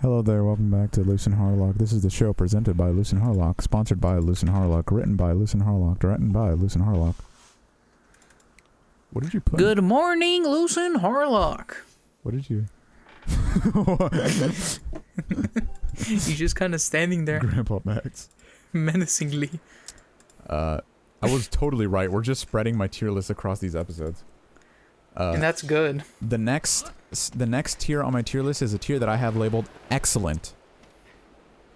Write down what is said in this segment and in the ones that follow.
Hello there, welcome back to Loos Harlock. This is the show presented by Loos Harlock, sponsored by Loos Harlock, written by Loos Harlock, directed by Loos Harlock. What did you put? Good morning, Loos Harlock. What did you... He's just kind of standing there. Grandpa Max. Menacingly. I was totally right. We're just spreading my tier list across these episodes. And that's good. The next tier on my tier list is a tier that I have labeled excellent.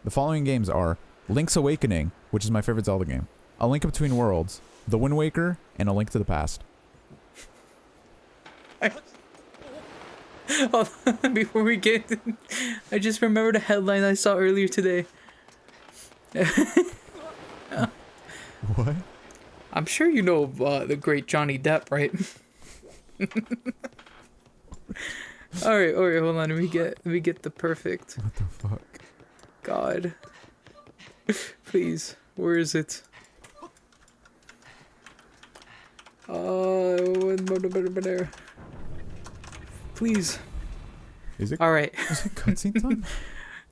The following games are Link's Awakening, which is my favorite Zelda game, A Link Between Worlds, The Wind Waker, and A Link to the Past. Hold on, before we get I just remembered a headline I saw earlier today. What? I'm sure you know the great Johnny Depp, right? Alright, hold on, let me get the perfect. What the fuck? God. Please, where is it? Please. Is it? Alright. Is it cutscene time?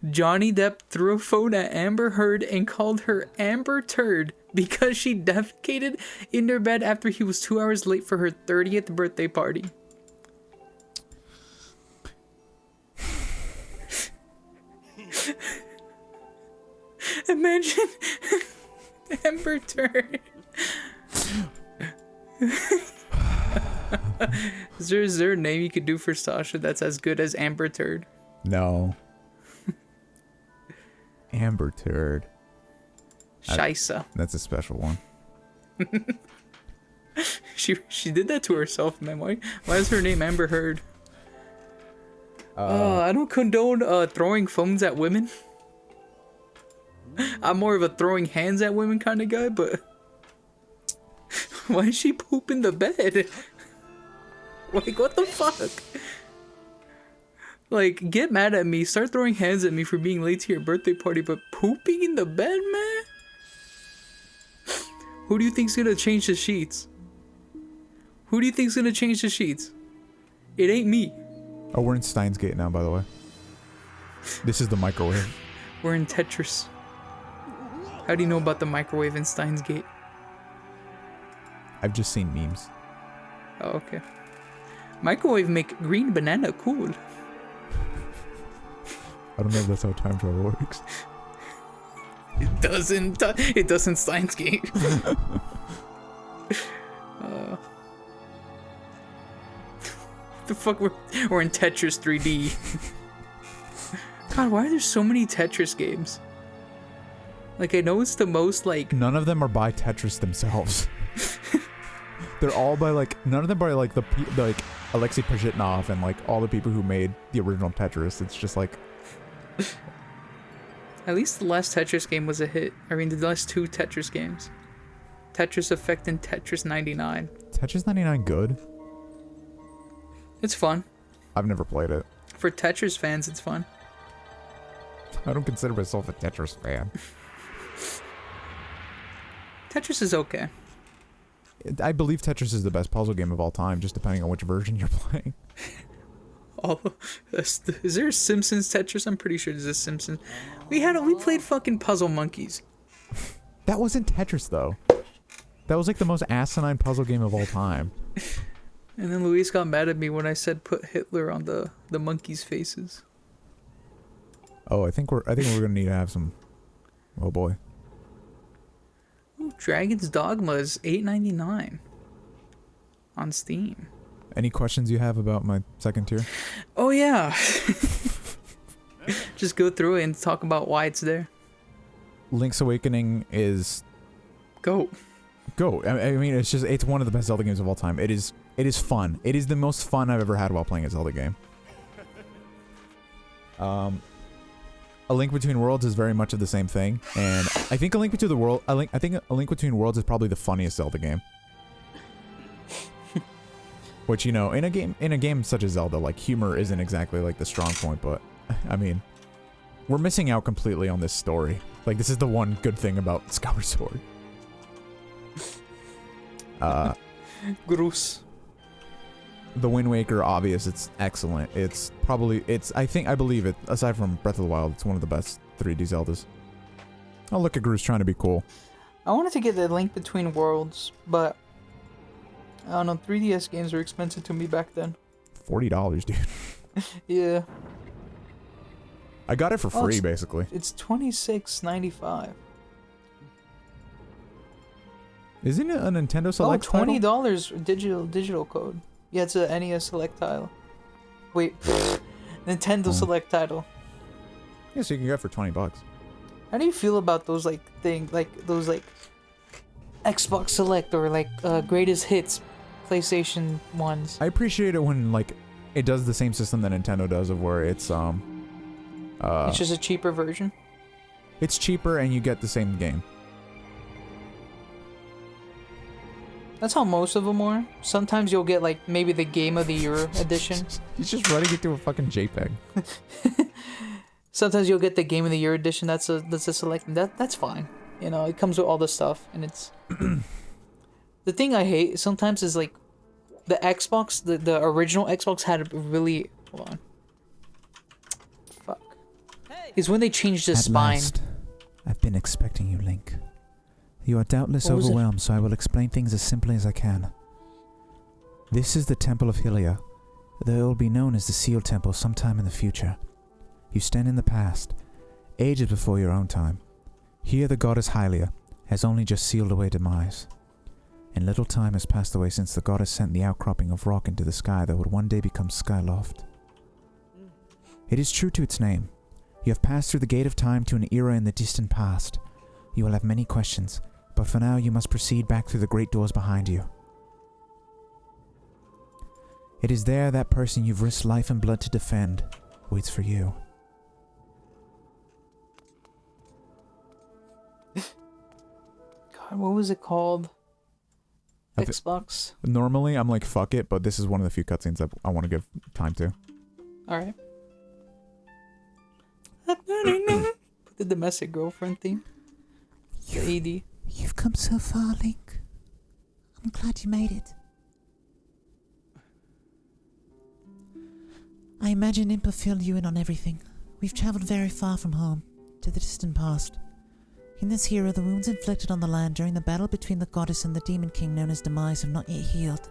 Johnny Depp threw a phone at Amber Heard and called her Amber Turd because she defecated in their bed after he was 2 hours late for her 30th birthday party. Imagine Amber Turd. Is there a name you could do for Sasha that's as good as Amber Turd? No. Amber Turd. Shisa. That's a special one. She did that to herself, man. Why is her name Amber Heard? I don't condone throwing phones at women. I'm more of a throwing hands at women kind of guy, but why is she pooping the bed? Like, what the fuck? Like, get mad at me, start throwing hands at me for being late to your birthday party, but pooping in the bed, man? Who do you think's gonna change the sheets? Who do you think's gonna change the sheets? It ain't me. Oh, we're in Steins Gate now, by the way. This is the microwave. We're in Tetris. How do you know about the microwave in Steins Gate? I've just seen memes. Oh, okay. Microwave make green banana cool. I don't know if that's how time travel works. It doesn't Steins Gate. The fuck, we're in Tetris 3D. God, why are there so many Tetris games? Like, I know it's the most, like... None of them are by Tetris themselves. They're all by, like... None of them are, like, like Alexei Pajitnov and, like, all the people who made the original Tetris. It's just, like... At least the last Tetris game was a hit. I mean, the last two Tetris games. Tetris Effect and Tetris 99. Tetris 99 good? It's fun. I've never played it. For Tetris fans, it's fun. I don't consider myself a Tetris fan. Tetris is okay. I believe Tetris is the best puzzle game of all time, just depending on which version you're playing. Oh, is there a Simpsons Tetris? I'm pretty sure there's a Simpsons. We played fucking Puzzle Monkeys. That wasn't Tetris, though. That was like the most asinine puzzle game of all time. And then Luis got mad at me when I said put Hitler on the monkeys' faces. Oh, I think we're gonna need to have some. Oh boy. Ooh, Dragon's Dogma is $8.99 on Steam. Any questions you have about my second tier? Oh yeah. Just go through it and talk about why it's there. Link's Awakening is Go. I mean, it's one of the best Zelda games of all time. It is fun. It is the most fun I've ever had while playing a Zelda game. A Link Between Worlds is very much of the same thing, and I think A Link Between Worlds is probably the funniest Zelda game. Which, you know, in a game such as Zelda, like, humor isn't exactly like the strong point, but I mean, we're missing out completely on this story. Like, this is the one good thing about Skyward Sword. Gross. The Wind Waker, obvious. It's excellent. It's probably, I believe it, aside from Breath of the Wild, it's one of the best 3D Zeldas. Oh, look at Gru's trying to be cool. I wanted to get the Link Between Worlds, but I don't know, 3DS games were expensive to me back then. $40, dude. Yeah. I got it for free, basically. It's $26.95. Isn't it a Nintendo Select $20 title? digital code. Yeah, it's a NES Select title. Wait, Nintendo Select title. Yeah, so you can get it for $20. How do you feel about those those Xbox Select or greatest hits PlayStation ones? I appreciate it when it does the same system that Nintendo does, of where it's it's just a cheaper version. It's cheaper and you get the same game. That's how most of them are. Sometimes you'll get maybe the Game of the Year edition. He's just running it through a fucking JPEG. Sometimes you'll get the Game of the Year edition. That's a select. That's fine. You know, it comes with all the stuff, and it's. The thing I hate sometimes is the Xbox. The original Xbox had a really. Hold on. Fuck. Is when they changed the spine. Last, I've been expecting you, Link. You are doubtless What was it? overwhelmed, so I will explain things as simply as I can. This is the Temple of Hylia, though it will be known as the Seal Temple sometime in the future. You stand in the past, ages before your own time. Here the goddess Hylia has only just sealed away demise. And little time has passed away since the goddess sent the outcropping of rock into the sky that would one day become Skyloft. It is true to its name. You have passed through the gate of time to an era in the distant past. You will have many questions, but for now you must proceed back through the great doors behind you. It is there that person you've risked life and blood to defend waits for you. God, what was it called? Xbox. Normally, I'm like, fuck it, but this is one of the few cutscenes that I want to give time to. Alright. Put the domestic girlfriend theme. The AD. You've come so far, Link. I'm glad you made it. I imagine Impa filled you in on everything. We've traveled very far from home, to the distant past. In this era, the wounds inflicted on the land during the battle between the goddess and the demon king known as Demise have not yet healed.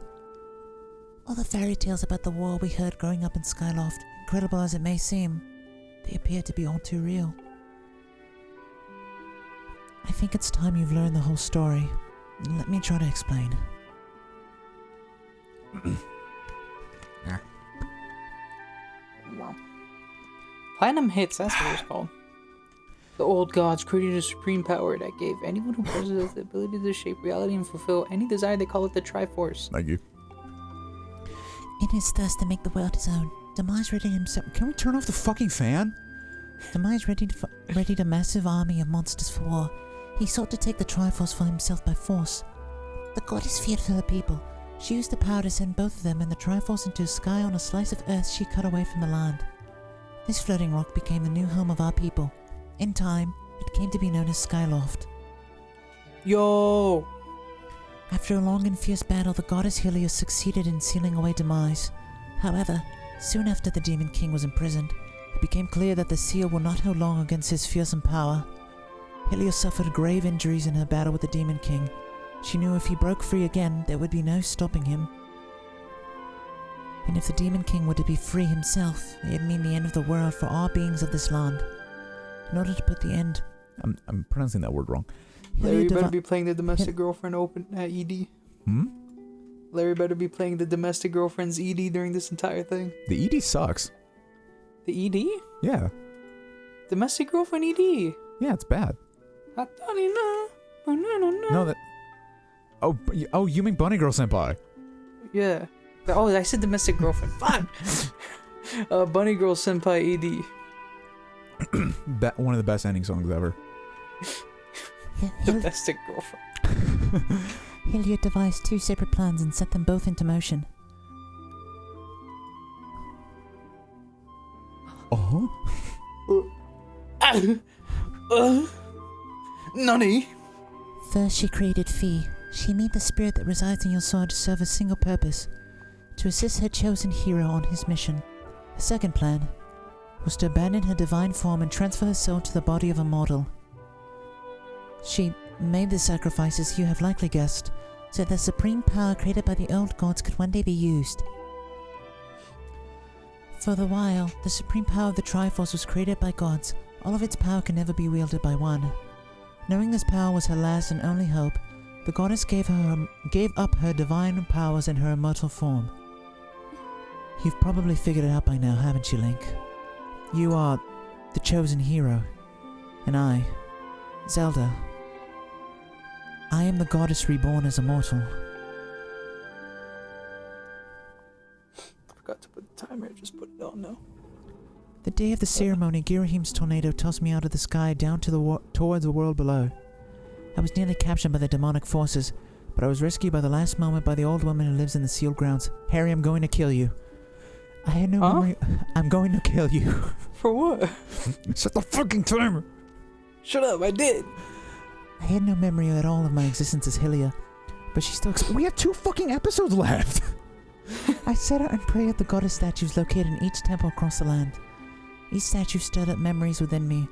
All the fairy tales about the war we heard growing up in Skyloft, incredible as it may seem, they appear to be all too real. I think it's time you've learned the whole story. Let me try to explain. Wow. Platinum Hits, that's what it's called. The old gods created a supreme power that gave anyone who possesses the ability to shape reality and fulfill any desire. They call it the Triforce. Thank you. In his thirst to make the world his own, Demise readied himself. Can we turn off the fucking fan? Demise readied a massive army of monsters for war. He sought to take the Triforce for himself by force. The goddess feared for her people. She used the power to send both of them and the Triforce into a sky on a slice of earth she cut away from the land. This floating rock became the new home of our people. In time, it came to be known as Skyloft. Yo! After a long and fierce battle, the goddess Helios succeeded in sealing away Demise. However, soon after the Demon King was imprisoned, it became clear that the seal will not hold long against his fearsome power. Helios suffered grave injuries in her battle with the Demon King. She knew if he broke free again, there would be no stopping him. And if the Demon King were to be free himself, it would mean the end of the world for all beings of this land. In order to put the end... I'm pronouncing that word wrong. Larry better be playing the domestic girlfriend open at ED. Larry better be playing the domestic girlfriend's ED during this entire thing. The ED sucks. The ED? Yeah. Domestic girlfriend ED. Yeah, it's bad. No, that... Oh, you mean Bunny Girl Senpai? Yeah. Oh, I said domestic girlfriend. Fuck! Bunny Girl Senpai ED. One of the best ending songs ever. Domestic girlfriend. Hilliard devised two separate plans and set them both into motion. Nani? First, she created Fee. She made the spirit that resides in your soul to serve a single purpose: to assist her chosen hero on his mission. Her second plan was to abandon her divine form and transfer her soul to the body of a mortal. She made the sacrifices you have likely guessed, so that the supreme power created by the old gods could one day be used. For the while, the supreme power of the Triforce was created by gods. All of its power can never be wielded by one. Knowing this power was her last and only hope, the goddess gave up her divine powers in her immortal form. You've probably figured it out by now, haven't you, Link? You are the chosen hero, and I, Zelda, I am the goddess reborn as a mortal. Forgot to put the timer, just put it on now. The day of the ceremony, Girahim's tornado tossed me out of the sky down to towards the world below. I was nearly captured by the demonic forces, but I was rescued by the last moment by the old woman who lives in the sealed grounds. Harry, I'm going to kill you. I had no memory. I'm going to kill you. For what? Set the fucking timer! Shut up, I did! I had no memory at all of my existence as Hylia, but she still... We have 2 fucking episodes left! I set out and prayed at the goddess statues located in each temple across the land. Each statue stirred up memories within me.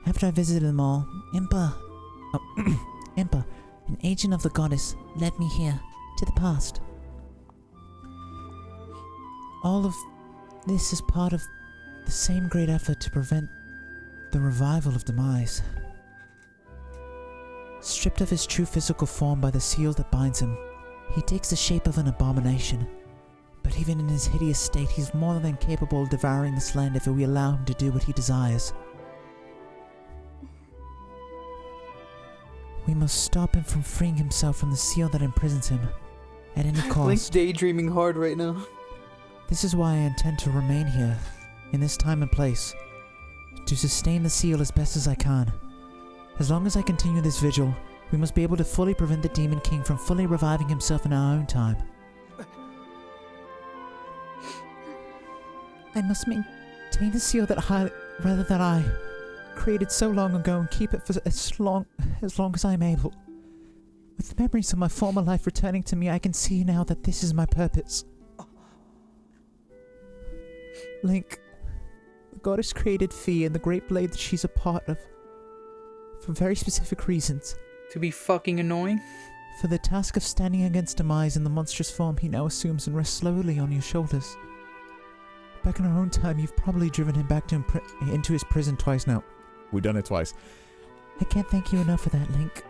After I visited them all, Impa, an agent of the goddess, led me here, to the past. All of this is part of the same great effort to prevent the revival of demise. Stripped of his true physical form by the seal that binds him, he takes the shape of an abomination. But even in his hideous state, he's more than capable of devouring this land if we allow him to do what he desires. We must stop him from freeing himself from the seal that imprisons him, at any cost. Link's daydreaming hard right now. This is why I intend to remain here, in this time and place, to sustain the seal as best as I can. As long as I continue this vigil, we must be able to fully prevent the Demon King from fully reviving himself in our own time. I must maintain the seal that I created so long ago and keep it for as long as I am able. With the memories of my former life returning to me, I can see now that this is my purpose. Link, the goddess created Fee and the great blade that she's a part of, for very specific reasons. To be fucking annoying? For the task of standing against demise in the monstrous form he now assumes and rests slowly on your shoulders. Back in our own time, you've probably driven him back to into his prison twice now. We've done it twice. I can't thank you enough for that, Link.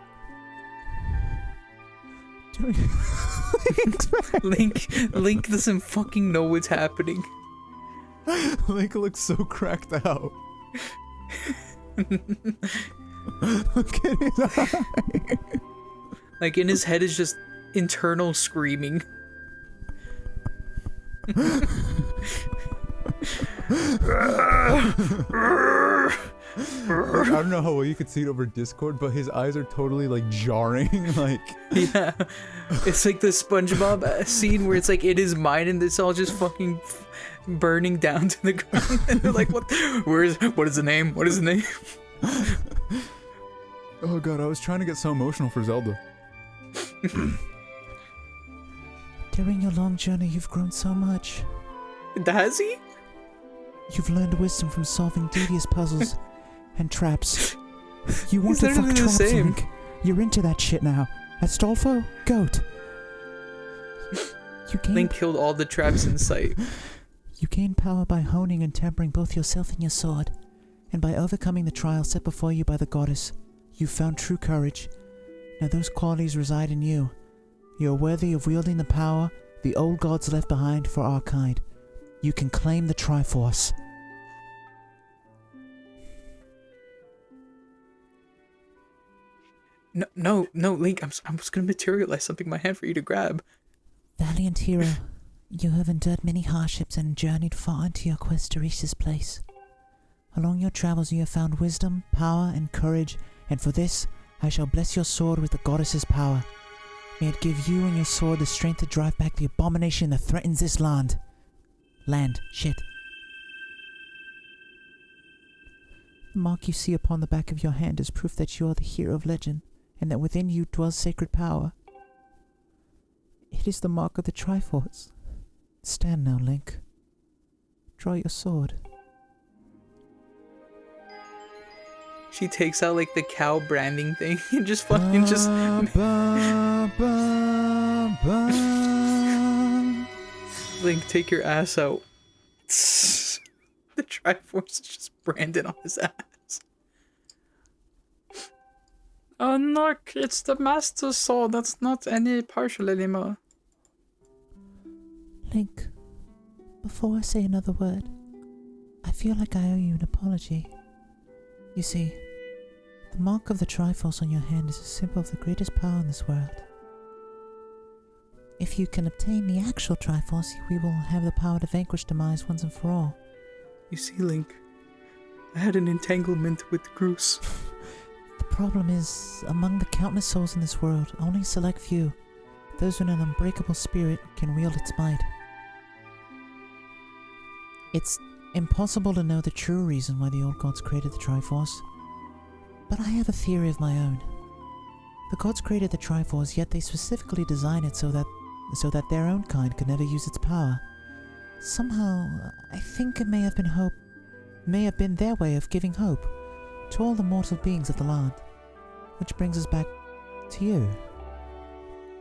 Link doesn't fucking know what's happening. Link looks so cracked out. Look at his eye. Like in his head is just internal screaming. I don't know how well you could see it over Discord, but his eyes are totally like jarring. Like, yeah, it's like the SpongeBob scene where it's like in his mind and it's all just fucking burning down to the ground. And they're like, what is the name? What is the name? Oh god, I was trying to get so emotional for Zelda. During your long journey, you've grown so much. Has he? You've learned wisdom from solving devious puzzles and traps. You want He's to fuck literally the traps, same. Link. You're into that shit now. Astolfo, goat. Link killed all the traps in sight. You gain power by honing and tempering both yourself and your sword, and by overcoming the trial set before you by the goddess. You've found true courage. Now those qualities reside in you. You are worthy of wielding the power the old gods left behind for our kind. You can claim the Triforce. No, Link, I'm just gonna materialize something in my hand for you to grab. Valiant hero, you have endured many hardships and journeyed far into your quest to reach this place. Along your travels you have found wisdom, power, and courage, and for this I shall bless your sword with the goddess's power. May it give you and your sword the strength to drive back the abomination that threatens this land. Shit. The mark you see upon the back of your hand is proof that you are the hero of legend, and that within you dwells sacred power. It is the mark of the Triforce. Stand now, Link. Draw your sword. She takes out like the cow branding thing and just fucking just. Link, take your ass out. The Triforce is just branded on his ass. Oh no, it's the Master Sword. That's not any partial anymore. Link, before I say another word, I feel like I owe you an apology. You see, the mark of the Triforce on your hand is a symbol of the greatest power in this world. If you can obtain the actual Triforce, we will have the power to vanquish Demise once and for all. You see, Link, I had an entanglement with Groose. The problem is, among the countless souls in this world, only a select few, those with an unbreakable spirit, can wield its might. It's impossible to know the true reason why the old gods created the Triforce, but I have a theory of my own. The gods created the Triforce, yet they specifically designed it so that their own kind could never use its power. Somehow, I think it may have been their way of giving hope to all the mortal beings of the land. Which brings us back to you.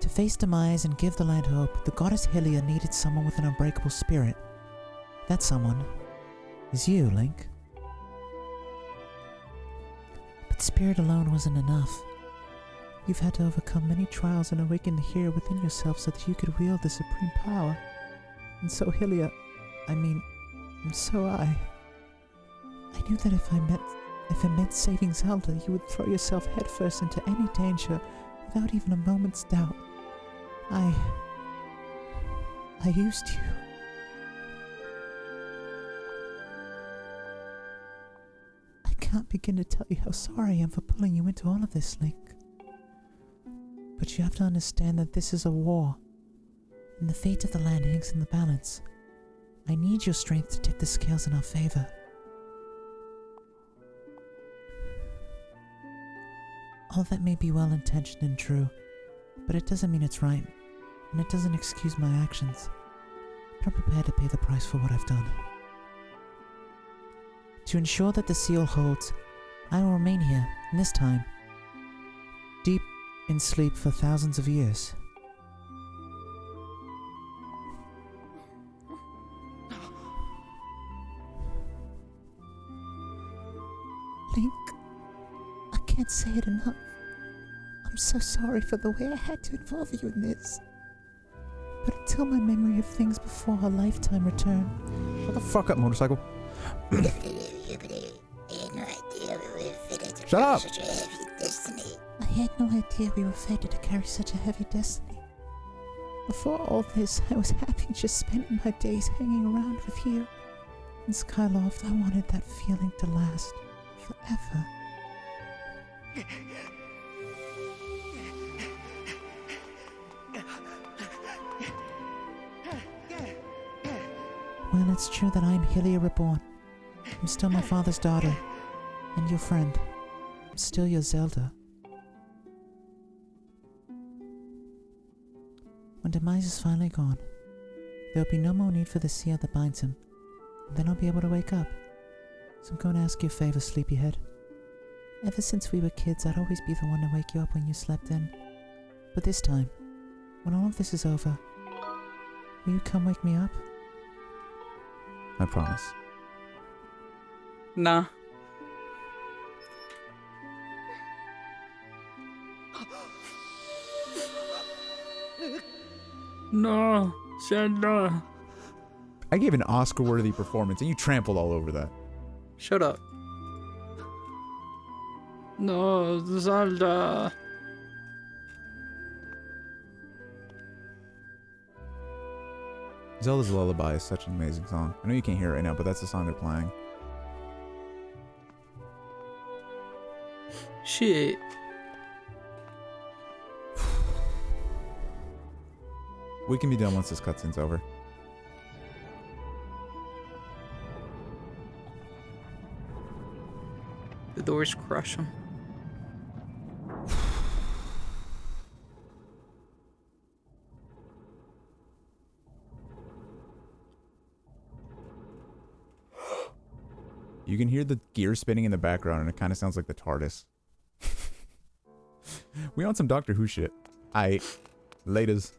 To face Demise and give the land hope, the goddess Hylia needed someone with an unbreakable spirit. That someone is you, Link. But spirit alone wasn't enough. You've had to overcome many trials and awaken the hero within yourself so that you could wield the supreme power. And so Hylia, so I knew that if it meant saving Zelda, you would throw yourself headfirst into any danger without even a moment's doubt. I used you. I can't begin to tell you how sorry I am for pulling you into all of this, Link. But you have to understand that this is a war, and the fate of the land hangs in the balance. I need your strength to tip the scales in our favor. All that may be well-intentioned and true, but it doesn't mean it's right, and it doesn't excuse my actions. But I'm prepared to pay the price for what I've done. To ensure that the seal holds, I will remain here, in this time, deep in sleep for thousands of years. Link, I can't say it enough. I'm so sorry for the way I had to involve you in this. But until my memory of things before her lifetime return... Shut the fuck up, motorcycle. Shut up! I had no idea we were fated to carry such a heavy destiny. Before all this, I was happy just spending my days hanging around with you. In Skyloft, I wanted that feeling to last forever. Well, it's true that I'm Hylia Reborn. I'm still my father's daughter, and your friend. I'm still your Zelda. When Demise is finally gone, there'll be no more need for the seal that binds him, and then I'll be able to wake up. So I'm going to ask you a favor, sleepyhead. Ever since we were kids, I'd always be the one to wake you up when you slept in. But this time, when all of this is over, will you come wake me up? I promise. Nah. No, Zelda. I gave an Oscar-worthy performance, and you trampled all over that. Shut up. No, Zelda. Zelda's Lullaby is such an amazing song. I know you can't hear it right now, but that's the song they're playing. Shit. We can be done once this cutscene's over. The doors crush him. You can hear the gear spinning in the background, and it kind of sounds like the TARDIS. We on some Doctor Who shit. Laters.